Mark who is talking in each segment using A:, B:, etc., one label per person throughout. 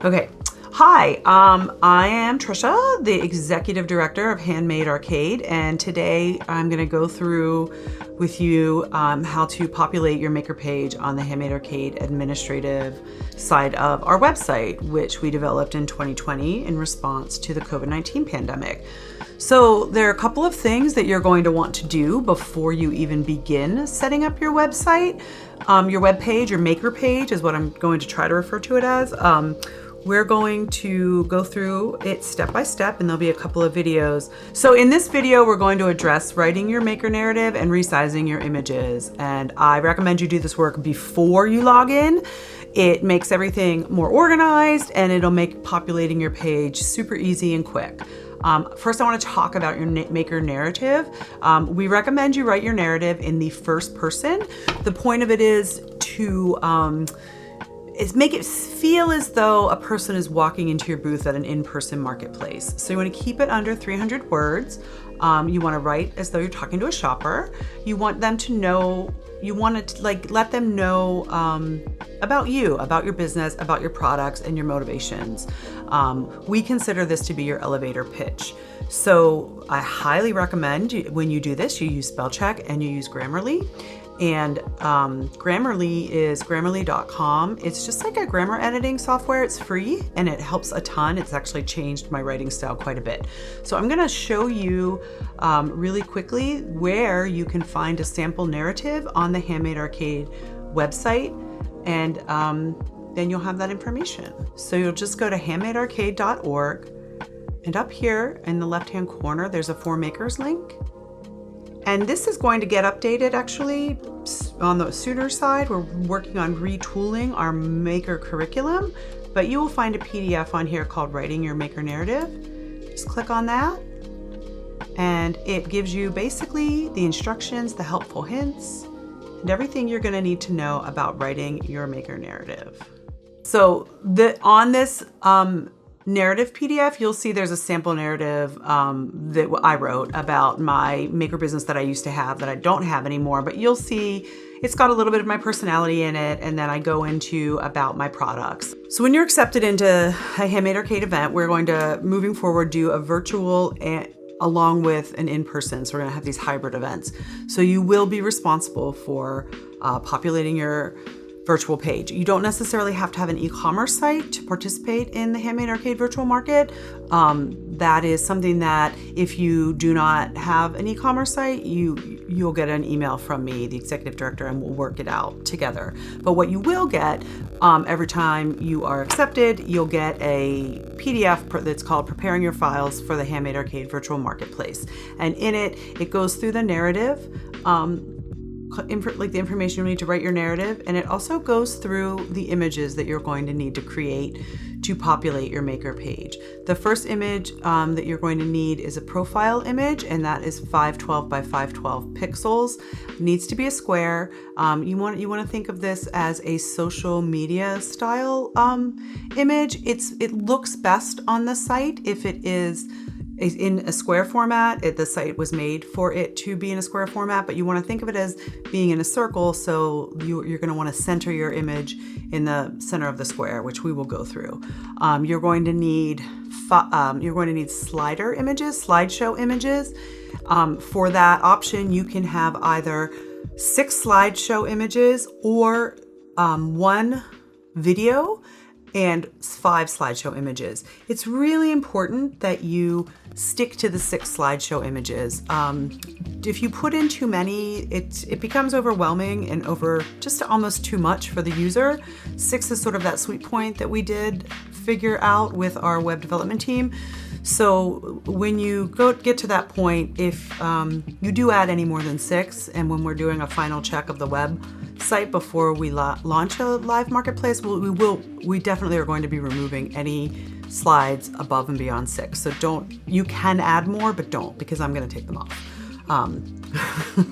A: Okay. Hi, I am Trisha, the Executive Director of Handmade Arcade, and today I'm going to go through with you how to populate your maker page on the Handmade Arcade administrative side of our website, which we developed in 2020 in response to the COVID-19 pandemic. So there are a couple of things that you're going to want to do before you even begin setting up your website. Your web page, your maker page is what I'm going to try to refer to it as. We're going to go through it step by step, and there'll be a couple of videos. So in this video, we're going to address writing your maker narrative and resizing your images. And I recommend you do this work before you log in. It makes everything more organized, and it'll make populating your page super easy and quick. First, I want to talk about your maker narrative. We recommend you write your narrative in the first person. The point of it is to make it feel as though a person is walking into your booth at an in-person marketplace. So you want to keep it under 300 words. You want to write as though you're talking to a shopper. You want them to know, you want to let them know about you, about your business, about your products and your motivations. We consider this to be your elevator pitch. So I highly recommend when you do this, you use spell check and you use Grammarly. And Grammarly is grammarly.com. It's just like a grammar editing software. It's free and it helps a ton. It's actually changed my writing style quite a bit. So I'm going to show you really quickly where you can find a sample narrative on the Handmade Arcade website, and then you'll have that information. So you'll just go to handmadearcade.org, and up here in the left-hand corner, there's a For Makers link. And this is going to get updated actually on the sooner side. We're working on retooling our maker curriculum, but you will find a PDF on here called Writing Your Maker Narrative. Just click on that, and it gives you basically the instructions, the helpful hints, and everything you're going to need to know about writing your maker narrative. So on this narrative PDF, you'll see there's a sample narrative that I wrote about my maker business that I used to have that I don't have anymore, but you'll see it's got a little bit of my personality in it, and then I go into about my products. So when you're accepted into a Handmade Arcade event, we're going to, moving forward, do a virtual along with an in-person. So we're gonna have these hybrid events. So you will be responsible for populating your virtual page. You don't necessarily have to have an e-commerce site to participate in the Handmade Arcade Virtual Market. That is something that if you do not have an e-commerce site, you'll get an email from me, the executive director, and we'll work it out together. But what you will get every time you are accepted, you'll get a PDF that's called Preparing Your Files for the Handmade Arcade Virtual Marketplace. And in it, it goes through the narrative, like the information you need to write your narrative, and it also goes through the images that you're going to need to create to populate your maker page. The first image that you're going to need is a profile image, and that is 512 by 512 pixels. It needs to be a square. You want to think of this as a social media style image. It looks best on the site if it is in a square format. The site was made for it to be in a square format, but you want to think of it as being in a circle, so you're going to want to center your image in the center of the square, which we will go through. You're going to need slider images, slideshow images. For that option, you can have either 6 slideshow images or 1 video and 5 slideshow images. It's really important that you stick to the 6 slideshow images. If you put in too many, it becomes overwhelming and just almost too much for the user. 6 is sort of that sweet point that we did figure out with our web development team. So when you get to that point, if you do add any more than 6, and when we're doing a final check of the website before we launch a live marketplace, we definitely are going to be removing any slides above and beyond 6. So you can add more, but don't, because I'm going to take them off.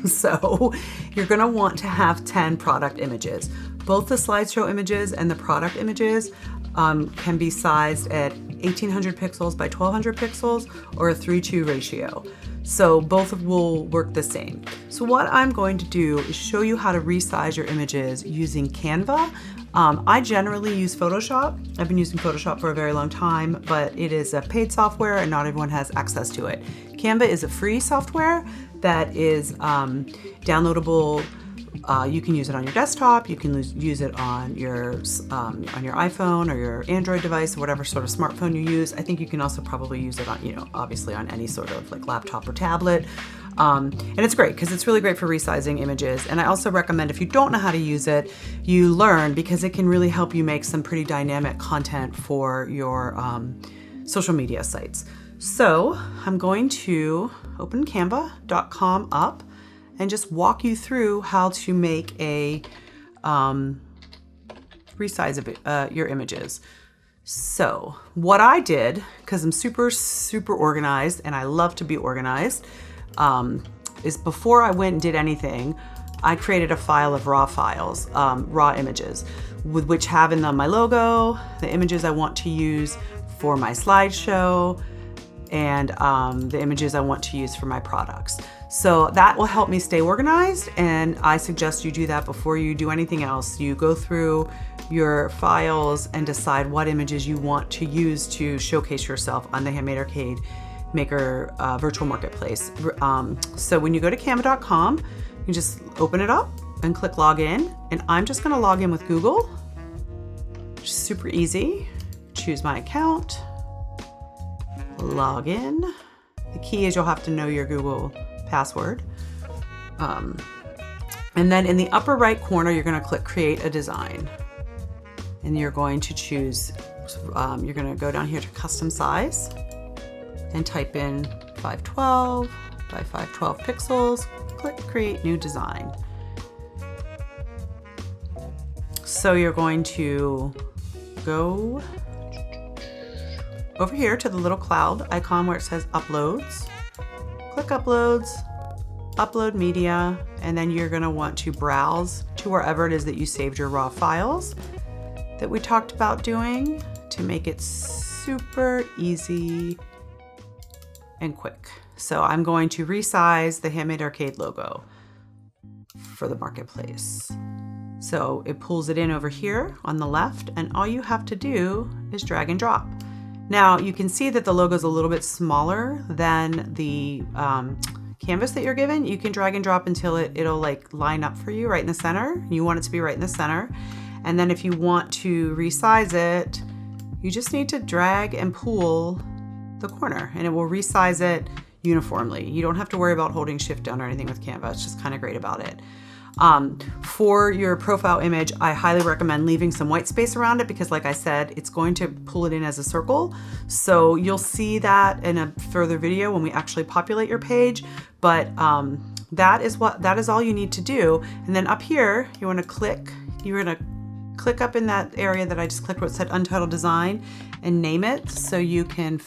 A: So you're going to want to have 10 product images. Both the slideshow images and the product images can be sized at 1800 pixels by 1200 pixels or a 3:2 ratio. So both will work the same. So what I'm going to do is show you how to resize your images using Canva. I generally use Photoshop. I've been using Photoshop for a very long time, but it is a paid software and not everyone has access to it. Canva is a free software that is downloadable. You can use it on your desktop, you can use it on your iPhone or your Android device or whatever sort of smartphone you use. I think you can also probably use it on, obviously on any sort of like laptop or tablet. And it's great because it's really great for resizing images. And I also recommend if you don't know how to use it, you learn, because it can really help you make some pretty dynamic content for your social media sites. So I'm going to open canva.com up and just walk you through how to make a resize of your images. So what I did, because I'm super organized and I love to be organized, is before I went and did anything, I created a file of raw files, raw images, with which have in them my logo, the images I want to use for my slideshow, and the images I want to use for my products. So that will help me stay organized, and I suggest you do that before you do anything else. You go through your files and decide what images you want to use to showcase yourself on the Handmade Arcade Maker Virtual Marketplace. So when you go to canva.com, you just open it up and click login, and I'm just gonna log in with Google. Super easy. Choose my account, log in. The key is you'll have to know your Google password. And then in the upper right corner, you're going to click create a design. And you're going to choose, you're going to go down here to custom size and type in 512 by 512 pixels. Click create new design. So you're going to go over here to the little cloud icon where it says uploads. Click uploads, upload media, and then you're gonna want to browse to wherever it is that you saved your raw files that we talked about doing to make it super easy and quick. So I'm going to resize the Handmade Arcade logo for the marketplace. So it pulls it in over here on the left, and all you have to do is drag and drop. Now you can see that the logo is a little bit smaller than the canvas that you're given. You can drag and drop until it'll like line up for you right in the center. You want it to be right in the center. And then if you want to resize it, you just need to drag and pull the corner and it will resize it uniformly. You don't have to worry about holding shift down or anything with Canva. It's just kind of great about it. For your profile image, I highly recommend leaving some white space around it because like I said, it's going to pull it in as a circle. So you'll see that in a further video when we actually populate your page. But that is all you need to do. And then up here, you're gonna click up in that area that I just clicked where it said Untitled Design and name it so you can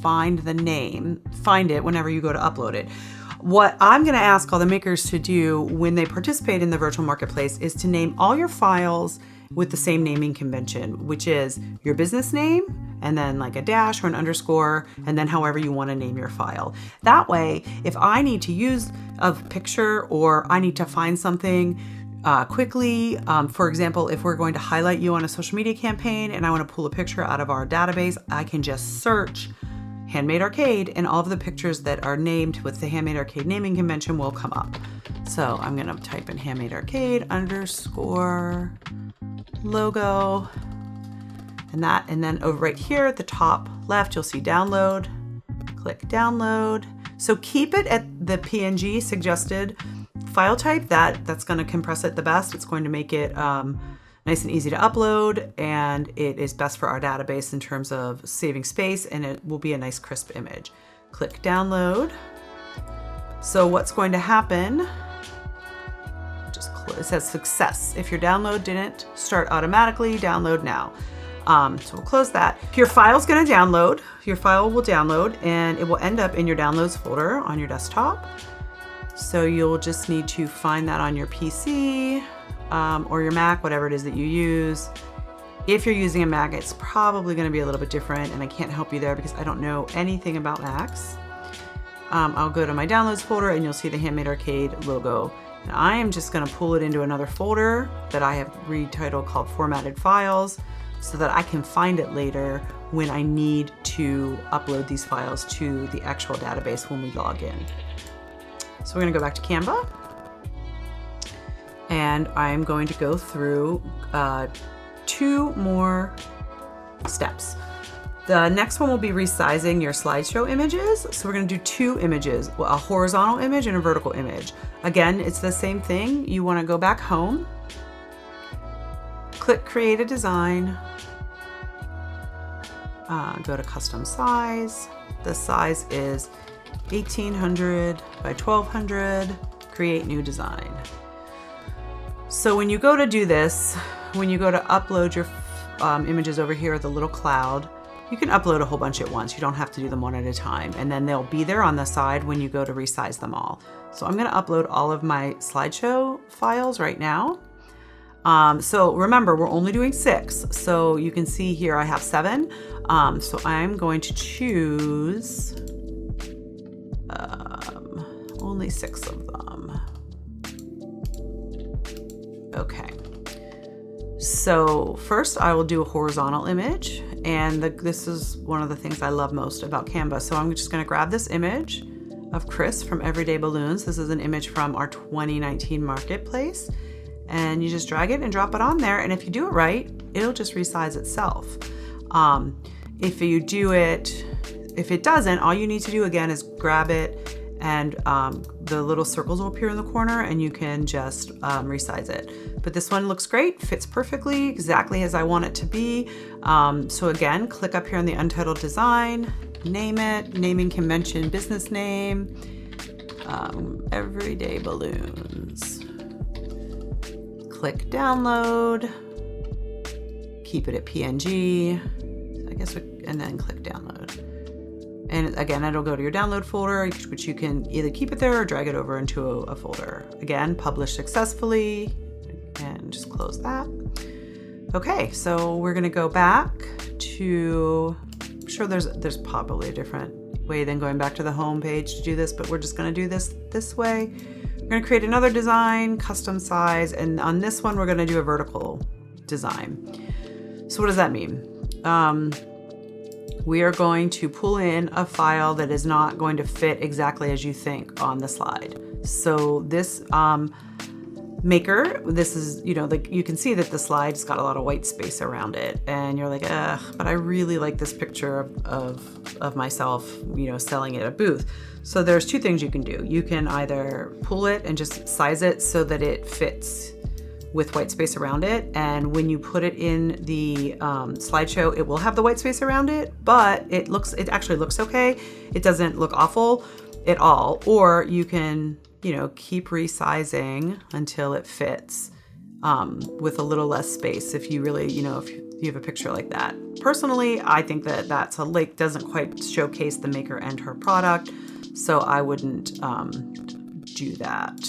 A: find it whenever you go to upload it. What I'm going to ask all the makers to do when they participate in the virtual marketplace is to name all your files with the same naming convention, which is your business name and then like a dash or an underscore, and then however you want to name your file. That way, if I need to use a picture or I need to find something quickly, for example, if we're going to highlight you on a social media campaign and I want to pull a picture out of our database, I can just search Handmade Arcade and all of the pictures that are named with the Handmade Arcade naming convention will come up. So I'm going to type in Handmade Arcade underscore logo and then over right here at the top left, you'll see download. Click download. So keep it at the PNG suggested file type. That's going to compress it the best. It's going to make it nice and easy to upload, and it is best for our database in terms of saving space, and it will be a nice crisp image. Click download. So what's going to happen, it says success. If your download didn't start automatically, download now. So we'll close that. Your file's gonna download. Your file will download and it will end up in your downloads folder on your desktop. So you'll just need to find that on your PC, or your Mac, whatever it is that you use. If you're using a Mac, it's probably going to be a little bit different, and I can't help you there because I don't know anything about Macs. I'll go to my downloads folder and you'll see the Handmade Arcade logo And I am just gonna pull it into another folder that I have retitled called Formatted Files so that I can find it later when I need to upload these files to the actual database when we log in. So we're gonna go back to Canva, and I'm going to go through 2 more steps. The next one will be resizing your slideshow images. So we're gonna do 2 images, a horizontal image and a vertical image. Again, it's the same thing. You wanna go back home, click Create a Design, go to Custom Size. The size is 1800 by 1200, Create New Design. So when you go to do this, when you go to upload your images over here at the little cloud, you can upload a whole bunch at once. You don't have to do them one at a time. And then they'll be there on the side when you go to resize them all. So I'm gonna upload all of my slideshow files right now. So remember, we're only doing 6. So you can see here I have 7. So I'm going to choose only 6 of them. Okay. So first I will do a horizontal image, and this is one of the things I love most about Canva. So I'm just gonna grab this image of Chris from Everyday Balloons. This is an image from our 2019 marketplace, and you just drag it and drop it on there, and if you do it right, it'll just resize itself. If it doesn't, all you need to do again is grab it, and the little circles will appear in the corner, and you can just resize it. But this one looks great, fits perfectly, exactly as I want it to be. So again, click up here on the Untitled Design, name it, naming convention, business name, Everyday Balloons. Click Download, keep it at PNG, and then click Download. And again, it'll go to your download folder, which you can either keep it there or drag it over into a folder. Again, publish successfully, and just close that. Okay, so we're gonna go back to, I'm sure there's probably a different way than going back to the home page to do this, but we're just gonna do this way. We're gonna create another design, custom size, and on this one, we're gonna do a vertical design. So what does that mean? We are going to pull in a file that is not going to fit exactly as you think on the slide. So this maker, this is, you can see that the slide's got a lot of white space around it, and you're like, ugh, but I really like this picture of myself, selling at a booth. So there's 2 things you can do. You can either pull it and just size it so that it fits with white space around it, and when you put it in the slideshow, it will have the white space around it, but it actually looks okay. It doesn't look awful at all. Or you can, keep resizing until it fits with a little less space. If you really, if you have a picture like that. Personally, I think that doesn't quite showcase the maker and her product, so I wouldn't do that.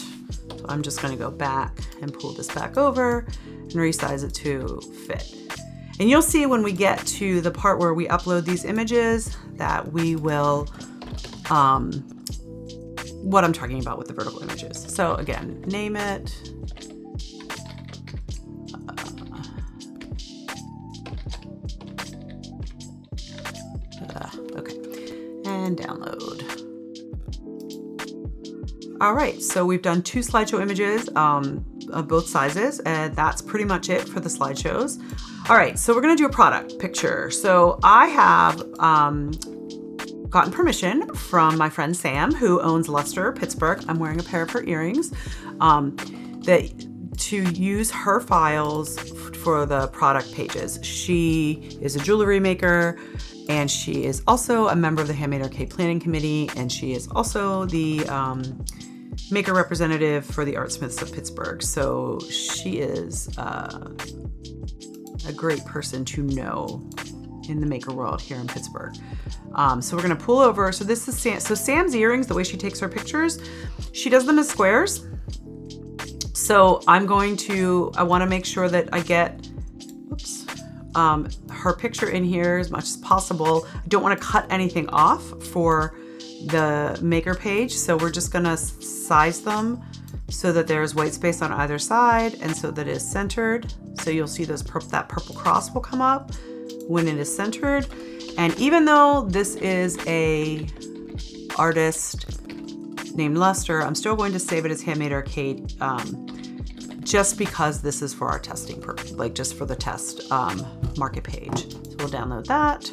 A: So I'm just gonna go back and pull this back over and resize it to fit. And you'll see when we get to the part where we upload these images that we will, what I'm talking about with the vertical images. So again, name it. Okay, and download. All right, so we've done 2 slideshow images of both sizes, and that's pretty much it for the slideshows. All right, so we're gonna do a product picture. So I have gotten permission from my friend Sam, who owns Luster, Pittsburgh. I'm wearing a pair of her earrings, to use her files for the product pages. She is a jewelry maker, and she is also a member of the Handmade Arcade Planning Committee, and she is also the maker representative for the Artsmiths of Pittsburgh. So she is a great person to know in the maker world here in Pittsburgh. So we're gonna pull over. So this is Sam's earrings, the way she takes her pictures, she does them as squares. So I wanna make sure that I get, her picture in here as much as possible. I don't wanna cut anything off for the maker page. So we're just gonna size them so that there's white space on either side and so that it is centered. So you'll see that purple cross will come up when it is centered. And even though this is a artist named Lester, I'm still going to save it as Handmade Arcade just because this is for our testing purpose, like just for the test market page. So we'll download that.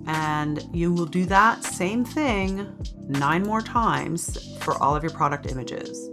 A: And you will do that same thing 9 more times for all of your product images.